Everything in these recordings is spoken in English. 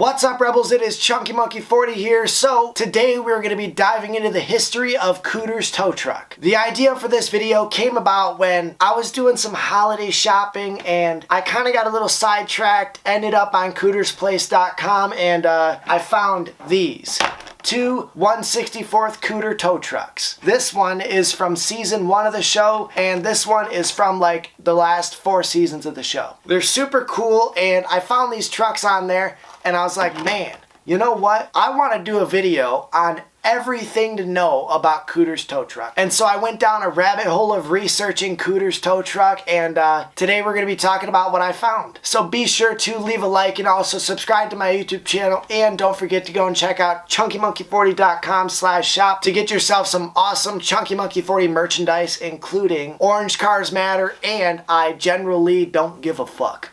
What's up, Rebels? It is Chunky Monkey 40 here. So today we're going to be diving into the history of Cooter's tow truck. The idea for this video came about when I was doing some holiday shopping and I kind of got a little sidetracked, ended up on cootersplace.com, and I found these. Two 1/64th Cooter tow trucks. This one is from season 1 of the show, and this one is from like the last 4 seasons of the show. They're super cool, and I found these trucks on there, and I was like, man, you know what? I want to do a video on everything to know about Cooter's tow truck. And so I went down a rabbit hole of researching Cooter's tow truck, and today we're going to be talking about what I found. So be sure to leave a like and also subscribe to my YouTube channel, and don't forget to go and check out chunkymonkey40.com/shop to get yourself some awesome Chunky Monkey 40 merchandise, including Orange Cars Matter and I Generally Don't Give a Fuck.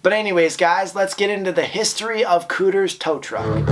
But anyways, guys, let's get into the history of Cooter's tow truck.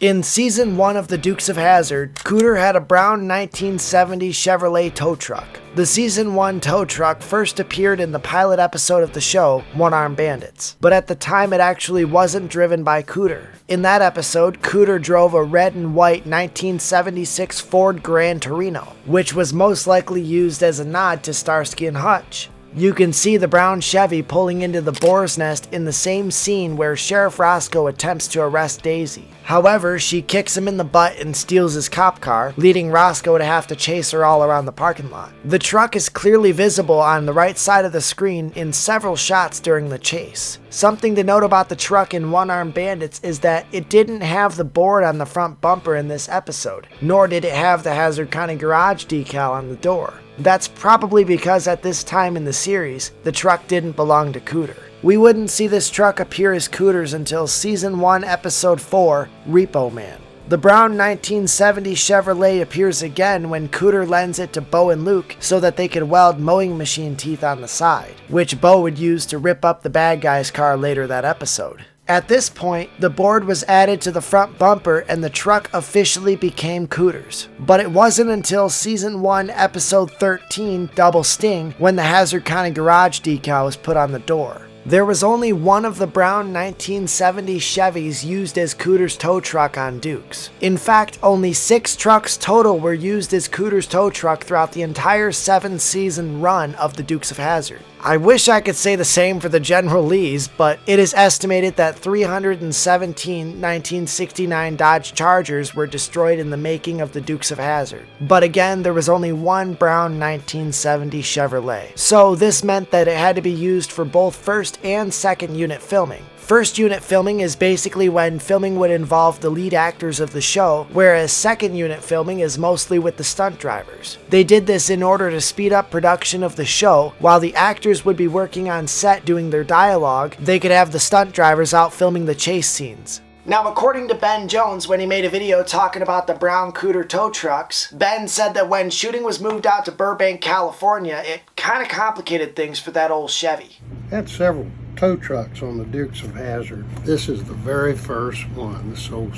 In season 1 of the Dukes of Hazzard, Cooter had a brown 1970 Chevrolet tow truck. The season 1 tow truck first appeared in the pilot episode of the show, One-Armed Bandits, but at the time it actually wasn't driven by Cooter. In that episode, Cooter drove a red and white 1976 Ford Gran Torino, which was most likely used as a nod to Starsky and Hutch. You can see the brown Chevy pulling into the boar's nest in the same scene where Sheriff Roscoe attempts to arrest Daisy. However, she kicks him in the butt and steals his cop car, leading Roscoe to have to chase her all around the parking lot. The truck is clearly visible on the right side of the screen in several shots during the chase. Something to note about the truck in One-Armed Bandits is that it didn't have the board on the front bumper in this episode, nor did it have the Hazzard County Garage decal on the door. That's probably because at this time in the series, the truck didn't belong to Cooter. We wouldn't see this truck appear as Cooter's until season 1, episode 4, Repo Man. The brown 1970 Chevrolet appears again when Cooter lends it to Bo and Luke so that they could weld mowing machine teeth on the side, which Bo would use to rip up the bad guy's car later that episode. At this point, the board was added to the front bumper and the truck officially became Cooter's. But it wasn't until season 1, episode 13, Double Sting, when the Hazzard County Garage decal was put on the door. There was only one of the brown 1970 Chevys used as Cooter's tow truck on Dukes. In fact, only 6 trucks total were used as Cooter's tow truck throughout the entire 7-season run of the Dukes of Hazzard. I wish I could say the same for the General Lees, but it is estimated that 317 1969 Dodge Chargers were destroyed in the making of the Dukes of Hazzard. But again, there was only one brown 1970 Chevrolet. So this meant that it had to be used for both first and second unit filming. First unit filming is basically when filming would involve the lead actors of the show, whereas second unit filming is mostly with the stunt drivers. They did this in order to speed up production of the show. While the actors would be working on set doing their dialogue, they could have the stunt drivers out filming the chase scenes. Now, according to Ben Jones, when he made a video talking about the brown Cooter tow trucks, Ben said that when shooting was moved out to Burbank, California, it kind of complicated things for that old Chevy. Had several tow trucks on the Dukes of Hazzard. This is the very first one, this old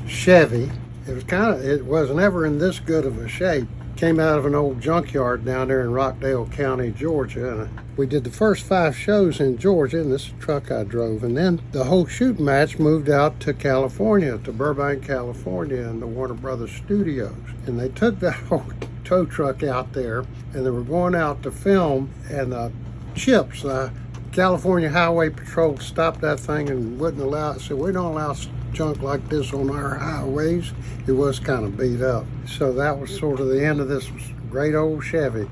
Chevy. It was never in this good of a shape. Came out of an old junkyard down there in Rockdale County, Georgia. And we did the first 5 shows in Georgia, and this truck I drove. And then the whole shooting match moved out to California, to Burbank, California, and the Warner Brothers Studios. And they took that whole tow truck out there, and they were going out to film, and CHIPS, California Highway Patrol, stopped that thing and wouldn't allow it. Said, we don't allow junk like this on our highways. It was kind of beat up. So that was sort of the end of this great old Chevy.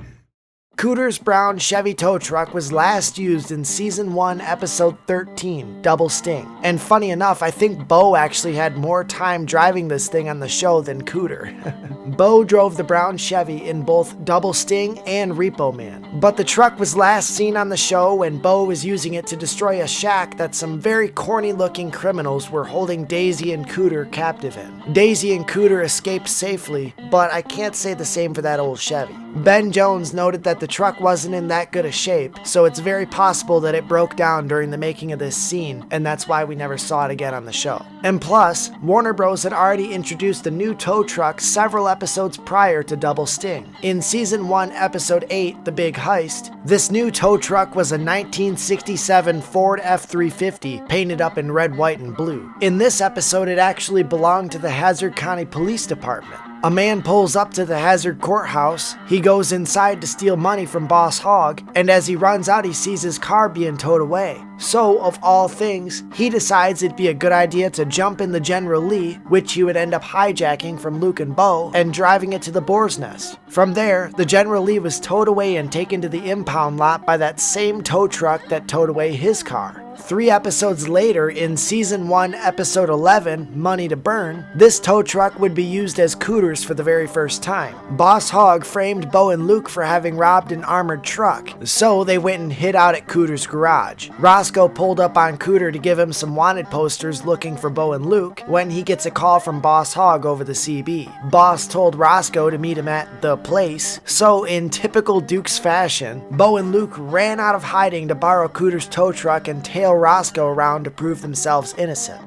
Cooter's brown Chevy tow truck was last used in season 1, episode 13, Double Sting. And funny enough, I think Bo actually had more time driving this thing on the show than Cooter. Bo drove the brown Chevy in both Double Sting and Repo Man. But the truck was last seen on the show when Bo was using it to destroy a shack that some very corny looking criminals were holding Daisy and Cooter captive in. Daisy and Cooter escaped safely, but I can't say the same for that old Chevy. Ben Jones noted that the truck wasn't in that good a shape, so it's very possible that it broke down during the making of this scene, and that's why we never saw it again on the show. And plus, Warner Bros. Had already introduced the new tow truck several episodes prior to Double Sting. In Season 1, Episode 8, The Big Heist, this new tow truck was a 1967 Ford F-350 painted up in red, white, and blue. In this episode, it actually belonged to the Hazzard County Police Department. A man pulls up to the Hazzard courthouse, he goes inside to steal money from Boss Hogg, and as he runs out he sees his car being towed away. So, of all things, he decides it'd be a good idea to jump in the General Lee, which he would end up hijacking from Luke and Bo, and driving it to the Boar's Nest. From there, the General Lee was towed away and taken to the impound lot by that same tow truck that towed away his car. 3 episodes later, in Season 1, Episode 11, Money to Burn, this tow truck would be used as Cooters for the very first time. Boss Hogg framed Bo and Luke for having robbed an armored truck, so they went and hid out at Cooter's garage. Roscoe pulled up on Cooter to give him some wanted posters looking for Bo and Luke when he gets a call from Boss Hogg over the CB. Boss told Roscoe to meet him at the place, so in typical Dukes fashion, Bo and Luke ran out of hiding to borrow Cooter's tow truck and tail Roscoe around to prove themselves innocent.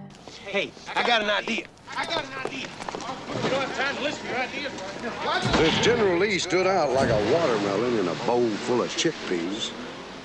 Hey, I got an idea. We don't have time to listen to your ideas right now. This General Lee stood out like a watermelon in a bowl full of chickpeas.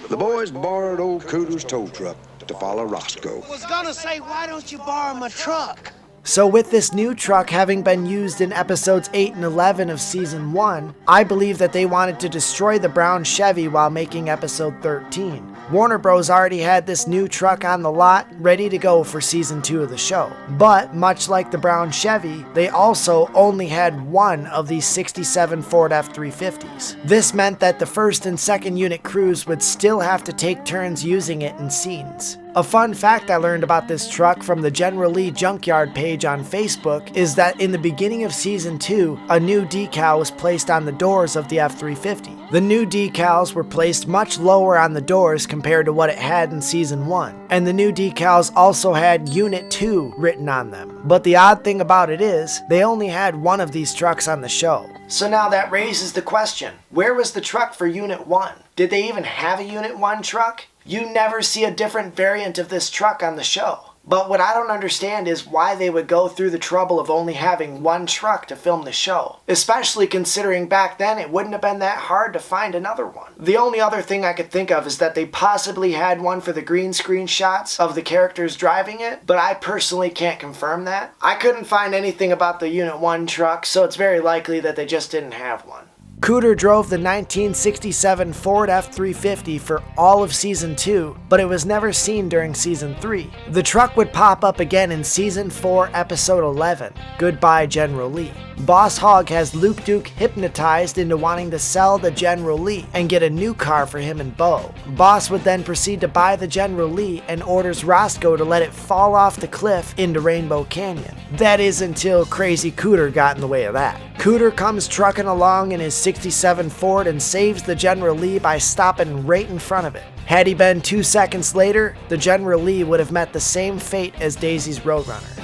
The boys borrowed old Cooter's tow truck to follow Roscoe. I was gonna say, why don't you borrow my truck? So with this new truck having been used in episodes 8 and 11 of Season 1, I believe that they wanted to destroy the brown Chevy while making episode 13. Warner Bros. Already had this new truck on the lot, ready to go for Season 2 of the show. But, much like the brown Chevy, they also only had one of these 67 Ford F-350s. This meant that the first and second unit crews would still have to take turns using it in scenes. A fun fact I learned about this truck from the General Lee Junkyard page on Facebook is that in the beginning of Season 2, a new decal was placed on the doors of the F-350. The new decals were placed much lower on the doors compared to what it had in Season 1, and the new decals also had Unit 2 written on them. But the odd thing about it is, they only had one of these trucks on the show. So now that raises the question, where was the truck for Unit 1? Did they even have a Unit 1 truck? You never see a different variant of this truck on the show. But what I don't understand is why they would go through the trouble of only having one truck to film the show. Especially considering back then it wouldn't have been that hard to find another one. The only other thing I could think of is that they possibly had one for the green screen shots of the characters driving it, but I personally can't confirm that. I couldn't find anything about the Unit 1 truck, so it's very likely that they just didn't have one. Cooter drove the 1967 Ford F-350 for all of Season 2, but it was never seen during Season 3. The truck would pop up again in Season 4, Episode 11, Goodbye General Lee. Boss Hogg has Luke Duke hypnotized into wanting to sell the General Lee and get a new car for him and Bo. Boss would then proceed to buy the General Lee and orders Roscoe to let it fall off the cliff into Rainbow Canyon. That is until crazy Cooter got in the way of that. Cooter comes trucking along in his 67 Ford and saves the General Lee by stopping right in front of it. Had he been 2 seconds later, the General Lee would have met the same fate as Daisy's Roadrunner.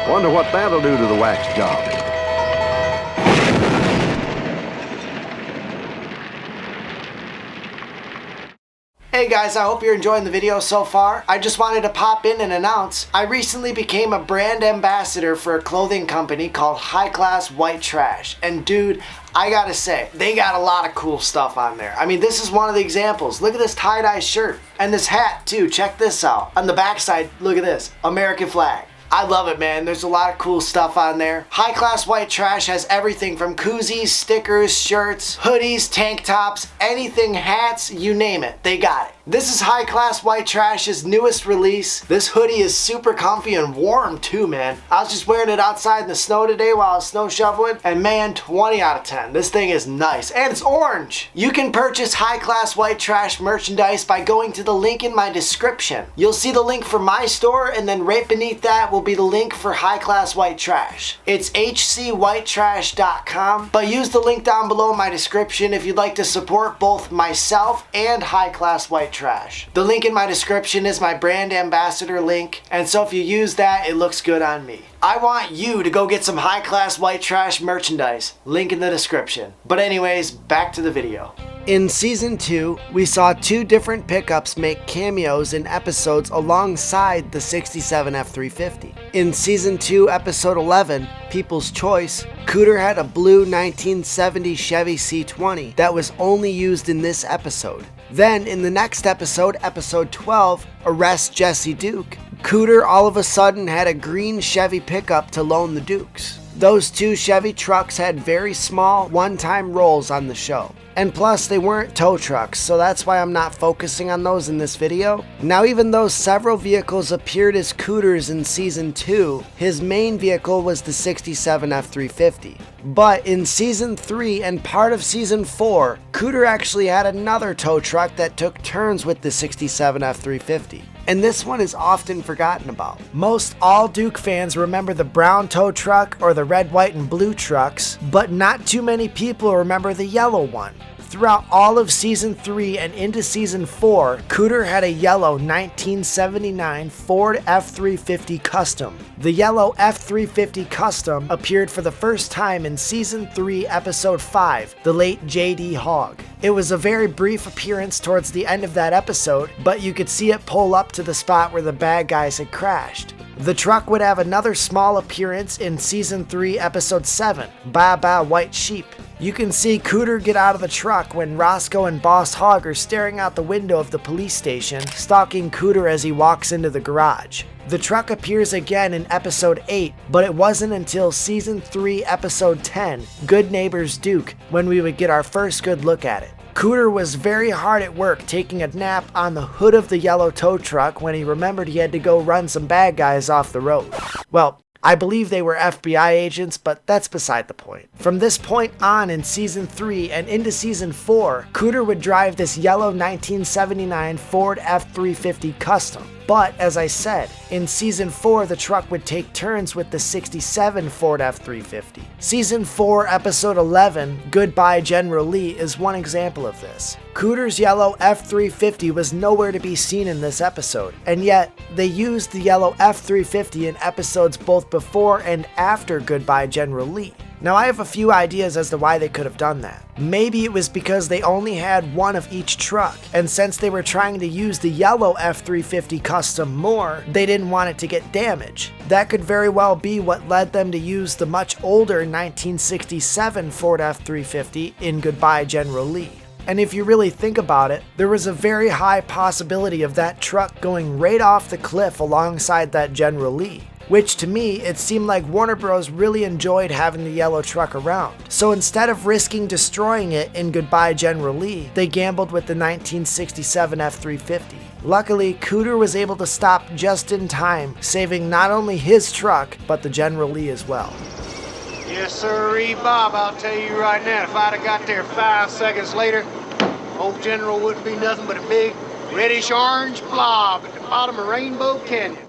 Wonder what that'll do to the wax job. Hey guys, I hope you're enjoying the video so far. I just wanted to pop in and announce I recently became a brand ambassador for a clothing company called High Class White Trash. And dude, I gotta say, they got a lot of cool stuff on there. I mean, this is one of the examples. Look at this tie-dye shirt. And this hat too, check this out. On the backside, look at this, American flag. I love it, man. There's a lot of cool stuff on there. High Class White Trash has everything from koozies, stickers, shirts, hoodies, tank tops, anything, hats, you name it, they got it. This is High Class White Trash's newest release. This hoodie is super comfy and warm too, man. I was just wearing it outside in the snow today while I was snow shoveling, and man, 20 out of 10. This thing is nice, and it's orange. You can purchase High Class White Trash merchandise by going to the link in my description. You'll see the link for my store, and then right beneath that will will be the link for High Class White Trash. It's hcwhitetrash.com, but use the link down below in my description if you'd like to support both myself and High Class White Trash. The link in my description is my brand ambassador link, and so if you use that, it looks good on me. I want you to go get some High Class White Trash merchandise. Link in the description. But anyways, back to the video. In Season 2, we saw two different pickups make cameos in episodes alongside the 67 F-350. In Season 2, Episode 11, People's Choice, Cooter had a blue 1970 Chevy C20 that was only used in this episode. Then, in the next episode, Episode 12, Arrest Jesse Duke, Cooter all of a sudden had a green Chevy pickup to loan the Dukes. Those two Chevy trucks had very small, one-time roles on the show. And plus, they weren't tow trucks, so that's why I'm not focusing on those in this video. Now, even though several vehicles appeared as Cooters in Season 2, his main vehicle was the 67 F-350. But in Season 3 and part of Season 4, Cooter actually had another tow truck that took turns with the 67 F-350. And this one is often forgotten about. Most all Duke fans remember the brown tow truck or the red, white, and blue trucks, but not too many people remember the yellow one. Throughout all of Season 3 and into Season 4, Cooter had a yellow 1979 Ford F-350 Custom. The yellow F-350 Custom appeared for the first time in Season 3, Episode 5, The Late J.D. Hogg. It was a very brief appearance towards the end of that episode, but you could see it pull up to the spot where the bad guys had crashed. The truck would have another small appearance in Season 3, Episode 7, Baa Baa White Sheep. You can see Cooter get out of the truck when Roscoe and Boss Hogg are staring out the window of the police station, stalking Cooter as he walks into the garage. The truck appears again in Episode 8, but it wasn't until Season 3, Episode 10, Good Neighbors Duke, when we would get our first good look at it. Cooter was very hard at work taking a nap on the hood of the yellow tow truck when he remembered he had to go run some bad guys off the road. Well, I believe they were FBI agents, but that's beside the point. From this point on in Season 3 and into Season 4, Cooter would drive this yellow 1979 Ford F-350 Custom. But, as I said, in Season 4 the truck would take turns with the 67 Ford F-350. Season 4, Episode 11, Goodbye General Lee, is one example of this. Cooter's yellow F-350 was nowhere to be seen in this episode, and yet they used the yellow F-350 in episodes both before and after Goodbye General Lee. Now, I have a few ideas as to why they could have done that. Maybe it was because they only had one of each truck, and since they were trying to use the yellow F-350 Custom more, they didn't want it to get damaged. That could very well be what led them to use the much older 1967 Ford F-350 in Goodbye General Lee. And if you really think about it, there was a very high possibility of that truck going right off the cliff alongside that General Lee. Which to me, it seemed like Warner Bros. Really enjoyed having the yellow truck around. So instead of risking destroying it in Goodbye General Lee, they gambled with the 1967 F-350. Luckily, Cooter was able to stop just in time, saving not only his truck, but the General Lee as well. Yes, sirree, Bob. I'll tell you right now, if I'd have got there 5 seconds later, old General wouldn't be nothing but a big reddish-orange blob at the bottom of Rainbow Canyon.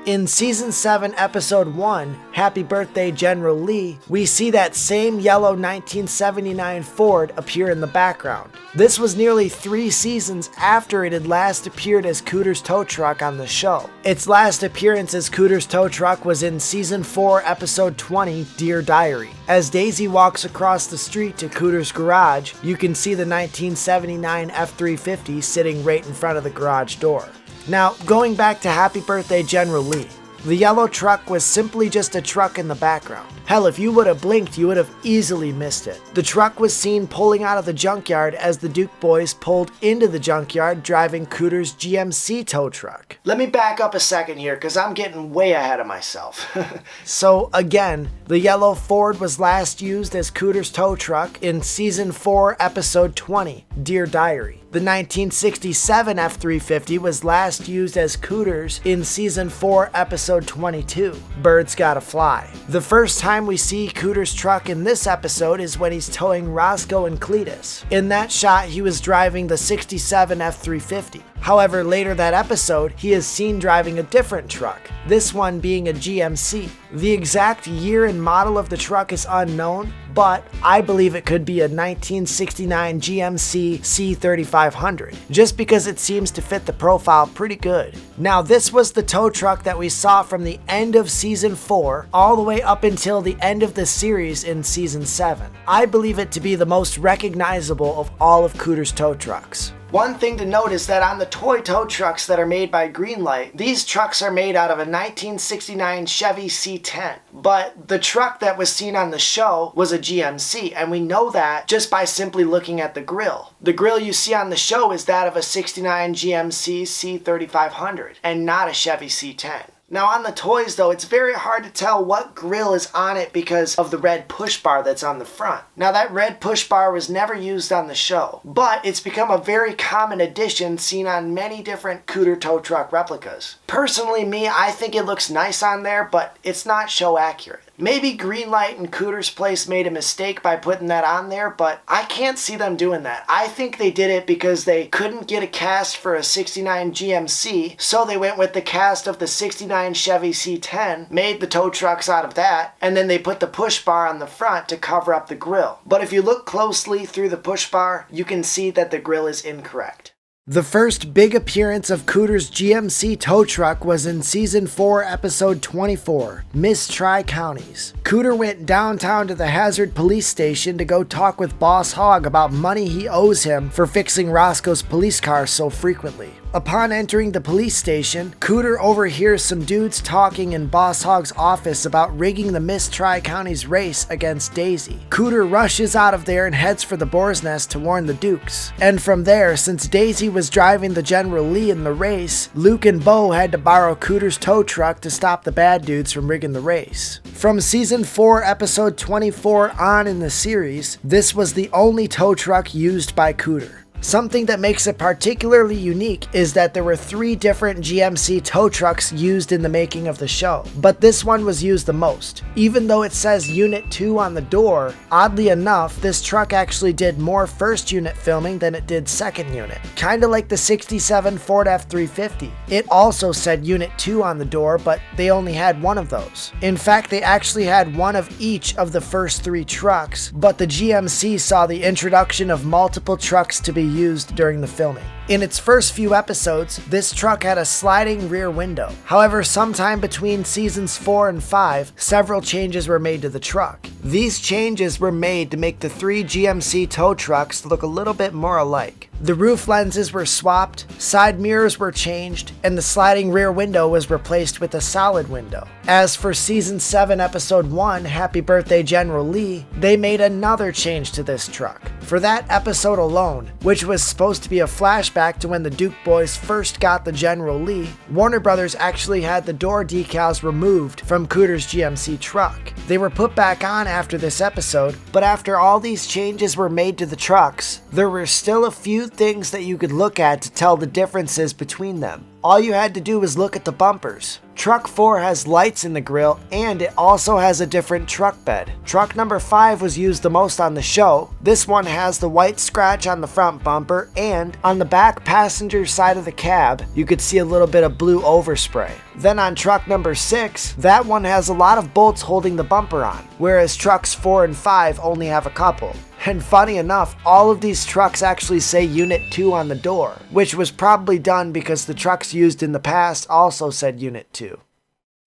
In Season 7, Episode 1, Happy Birthday General Lee, we see that same yellow 1979 Ford appear in the background. This was nearly 3 seasons after it had last appeared as Cooter's tow truck on the show. Its last appearance as Cooter's tow truck was in Season 4, Episode 20, Dear Diary. As Daisy walks across the street to Cooter's garage, you can see the 1979 F-350 sitting right in front of the garage door. Now, going back to Happy Birthday General Lee, the yellow truck was simply just a truck in the background. Hell, if you would have blinked, you would have easily missed it. The truck was seen pulling out of the junkyard as the Duke boys pulled into the junkyard driving Cooter's GMC tow truck. Let me back up a second here because I'm getting way ahead of myself. So again, the yellow Ford was last used as Cooter's tow truck in Season 4, Episode 20, Dear Diary. The 1967 F-350 was last used as Cooters in Season 4, Episode 22, Birds Gotta Fly. The first time we see Cooter's truck in this episode is when he's towing Roscoe and Cletus. In that shot, he was driving the 67 F-350. However, later that episode, he is seen driving a different truck, this one being a GMC. The exact year and model of the truck is unknown, but I believe it could be a 1969 GMC C3500, just because it seems to fit the profile pretty good. Now, this was the tow truck that we saw from the end of Season 4 all the way up until the end of the series in Season 7. I believe it to be the most recognizable of all of Cooter's tow trucks. One thing to note is that on the toy tow trucks that are made by Greenlight, these trucks are made out of a 1969 Chevy C10. But the truck that was seen on the show was a GMC, and we know that just by simply looking at the grille. The grille you see on the show is that of a 69 GMC C3500, and not a Chevy C10. Now on the toys though, it's very hard to tell what grille is on it because of the red push bar that's on the front. Now that red push bar was never used on the show, but it's become a very common addition seen on many different Cooter tow truck replicas. Personally, I think it looks nice on there, but it's not show accurate. Maybe Greenlight and Cooter's Place made a mistake by putting that on there, but I can't see them doing that. I think they did it because they couldn't get a cast for a 69 GMC, so they went with the cast of the 69 Chevy C10, made the tow trucks out of that, and then they put the push bar on the front to cover up the grille. But if you look closely through the push bar, you can see that the grille is incorrect. The first big appearance of Cooter's GMC tow truck was in Season 4, Episode 24, Miss Tri-Counties. Cooter went downtown to the Hazzard police station to go talk with Boss Hogg about money he owes him for fixing Roscoe's police car so frequently. Upon entering the police station, Cooter overhears some dudes talking in Boss Hogg's office about rigging the Miss Tri-Counties race against Daisy. Cooter rushes out of there and heads for the Boar's Nest to warn the Dukes. And from there, since Daisy was driving the General Lee in the race, Luke and Bo had to borrow Cooter's tow truck to stop the bad dudes from rigging the race. From Season 4, Episode 24 on in the series, this was the only tow truck used by Cooter. Something that makes it particularly unique is that there were 3 different GMC tow trucks used in the making of the show, but this one was used the most. Even though it says Unit 2 on the door, oddly enough, this truck actually did more first unit filming than it did second unit. Kinda like the 67 Ford F-350. It also said Unit 2 on the door, but they only had one of those. In fact, they actually had one of each of the first 3 trucks, but the GMC saw the introduction of multiple trucks to be used during the filming. In its first few episodes, this truck had a sliding rear window. However, sometime between Seasons 4 and 5, several changes were made to the truck. These changes were made to make the 3 GMC tow trucks look a little bit more alike. The roof lenses were swapped, side mirrors were changed, and the sliding rear window was replaced with a solid window. As for Season 7, Episode 1, Happy Birthday General Lee, they made another change to this truck. For that episode alone, which was supposed to be a flashback to when the Duke boys first got the General Lee, Warner Brothers actually had the door decals removed from Cooter's GMC truck. They were put back on after this episode, but after all these changes were made to the trucks, there were still a few things that you could look at to tell the differences between them. All you had to do was look at the bumpers. Truck 4 has lights in the grille, and it also has a different truck bed. Truck number 5 was used the most on the show. This one has the white scratch on the front bumper, and on the back passenger side of the cab, you could see a little bit of blue overspray. Then on truck number 6, that one has a lot of bolts holding the bumper on, whereas trucks 4 and 5 only have a couple. And funny enough, all of these trucks actually say Unit 2 on the door, which was probably done because the trucks used in the past also said Unit 2.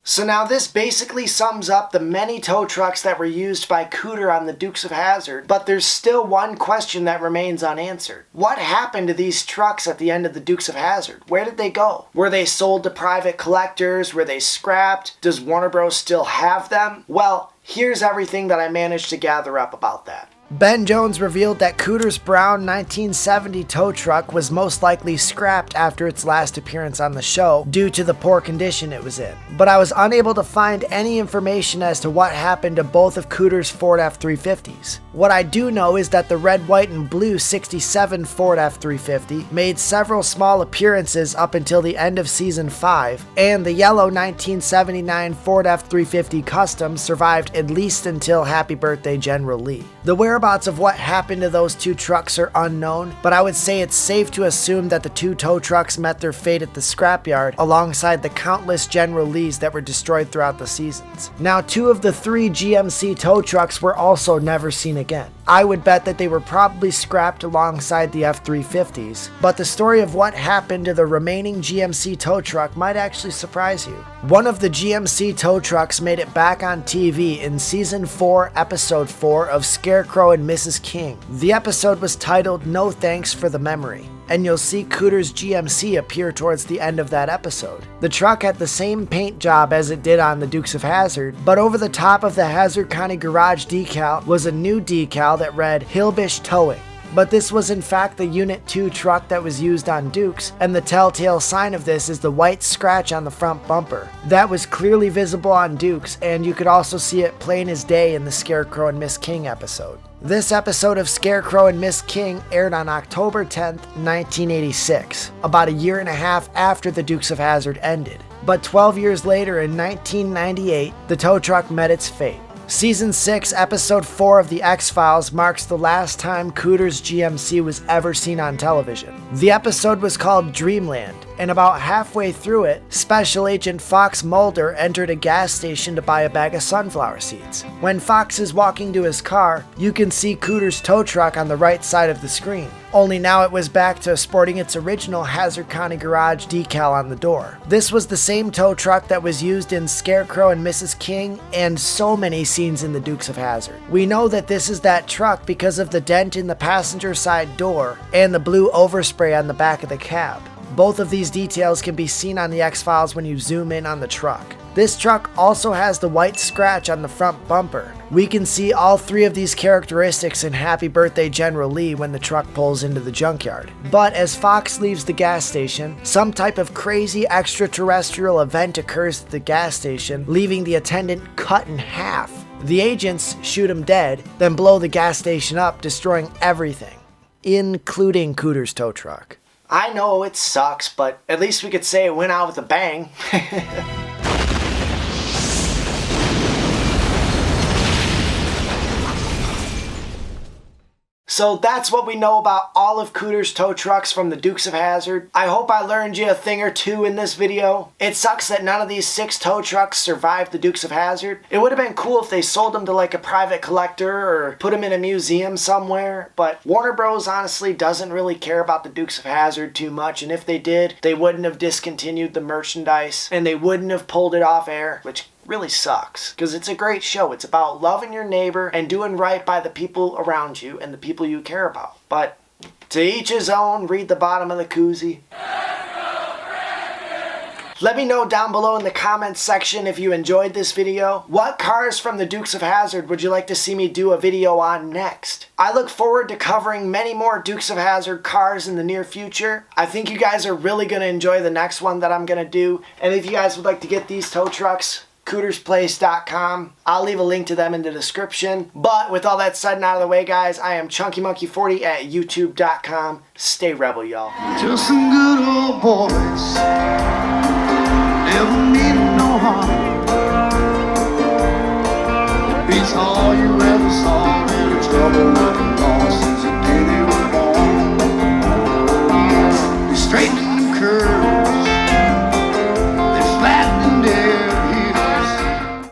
So now this basically sums up the many tow trucks that were used by Cooter on the Dukes of Hazzard, but there's still one question that remains unanswered. What happened to these trucks at the end of the Dukes of Hazzard? Where did they go? Were they sold to private collectors? Were they scrapped? Does Warner Bros. Still have them? Well, here's everything that I managed to gather up about that. Ben Jones revealed that Cooter's brown 1970 tow truck was most likely scrapped after its last appearance on the show due to the poor condition it was in. But I was unable to find any information as to what happened to both of Cooter's Ford F-350s. What I do know is that the red, white, and blue 67 Ford F-350 made several small appearances up until the end of season 5, and the yellow 1979 Ford F-350 Custom survived at least until Happy Birthday General Lee. The whereabouts of what happened to those two trucks are unknown, but I would say it's safe to assume that the two tow trucks met their fate at the scrapyard alongside the countless General Lees that were destroyed throughout the seasons. Now, 2 of the 3 GMC tow trucks were also never seen again. I would bet that they were probably scrapped alongside the F-350s, but the story of what happened to the remaining GMC tow truck might actually surprise you. One of the GMC tow trucks made it back on TV in Season 4, Episode 4 of Scarecrow and Mrs. King. The episode was titled No Thanks for the Memory, and you'll see Cooter's GMC appear towards the end of that episode. The truck had the same paint job as it did on the Dukes of Hazzard, but over the top of the Hazzard County Garage decal was a new decal that read Hillbish Towing. But this was in fact the Unit 2 truck that was used on Dukes, and the telltale sign of this is the white scratch on the front bumper. That was clearly visible on Dukes, and you could also see it plain as day in the Scarecrow and Miss King episode. This episode of Scarecrow and Miss King aired on October 10th, 1986, about a year and a half after the Dukes of Hazzard ended. But 12 years later, in 1998, the tow truck met its fate. Season 6, Episode 4 of The X-Files marks the last time Cooter's GMC was ever seen on television. The episode was called Dreamland, and about halfway through it, Special Agent Fox Mulder entered a gas station to buy a bag of sunflower seeds. When Fox is walking to his car, you can see Cooter's tow truck on the right side of the screen. Only now it was back to sporting its original Hazzard County Garage decal on the door. This was the same tow truck that was used in Scarecrow and Mrs. King and so many scenes in the Dukes of Hazzard. We know that this is that truck because of the dent in the passenger side door and the blue overspray on the back of the cab. Both of these details can be seen on the X-Files when you zoom in on the truck. This truck also has the white scratch on the front bumper. We can see all 3 of these characteristics in Happy Birthday General Lee when the truck pulls into the junkyard. But as Fox leaves the gas station, some type of crazy extraterrestrial event occurs at the gas station, leaving the attendant cut in half. The agents shoot him dead, then blow the gas station up, destroying everything, including Cooter's tow truck. I know it sucks, but at least we could say it went out with a bang. So that's what we know about all of Cooter's tow trucks from the Dukes of Hazzard. I hope I learned you a thing or two in this video. It sucks that none of these 6 tow trucks survived the Dukes of Hazzard. It would have been cool if they sold them to like a private collector or put them in a museum somewhere, but Warner Bros. Honestly doesn't really care about the Dukes of Hazzard too much, and if they did, they wouldn't have discontinued the merchandise, and they wouldn't have pulled it off air, which really sucks, because it's a great show. It's about loving your neighbor and doing right by the people around you and the people you care about. But to each his own, read the bottom of the koozie. Let me know down below in the comments section if you enjoyed this video. What cars from the Dukes of Hazzard would you like to see me do a video on next? I look forward to covering many more Dukes of Hazzard cars in the near future. I think you guys are really going to enjoy the next one that I'm going to do. And if you guys would like to get these tow trucks, cootersplace.com. I'll leave a link to them in the description. But with all that said and out of the way, guys, I am ChunkyMonkey40 at youtube.com. Stay rebel, y'all. Just some good old boys, never mean no harm. Beats all you ever saw in trouble with